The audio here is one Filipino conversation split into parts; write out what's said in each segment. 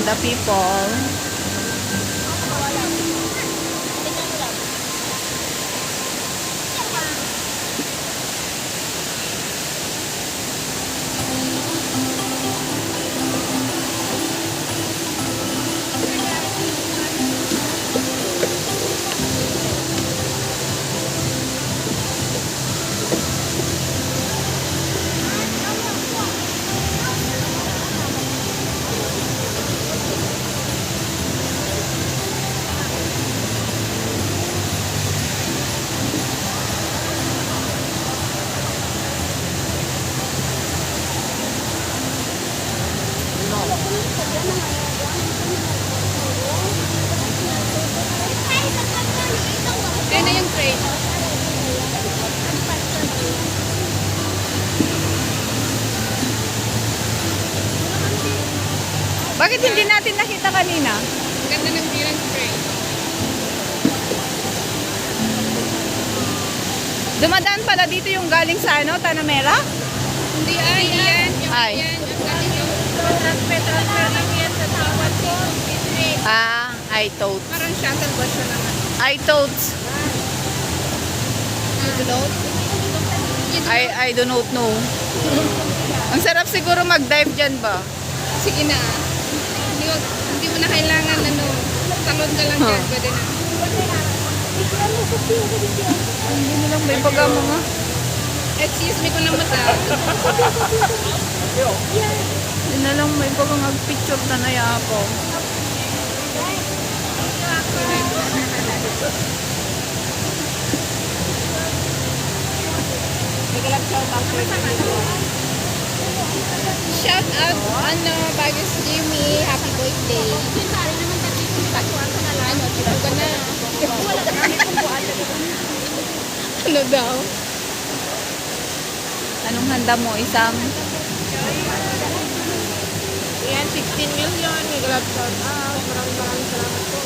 ganda, people. Ayun na yung crate. Bakit hindi natin nakita kanina? Ganda ng clearance crate. Dumadaan pala dito yung galing sa ano, Tanamera? Hindi yan. Yung Ay. yan. Yung galing yung transfer lang yan sa tawad ko. I thought. Parang shuttle ba siya naman? I thought. Float? I do not know. Ang sarap siguro mag-dive dyan ba? Sige na. Hindi mo na kailangan talon ka lang dyan. Pwede na. Hindi mo lang may pagama nga. Excuse me kung lang mata. Hindi na lang may pagama picture na naya ako. Shout out, Bagus Jimmy. Happy birthday. Ano, tipo ka na. Ano daw? Anong handa mo? Isang? Yan, 16 million. May glad shout out. Maraming salamat po.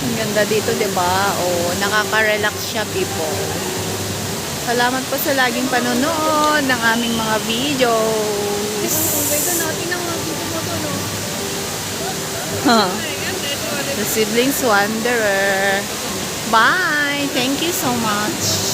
Ang ganda dito, diba? O, nakaka-relax siya, people. Salamat po sa laging panonood ng aming mga videos. Huh. The Siblings Wanderer. Bye! Thank you so much.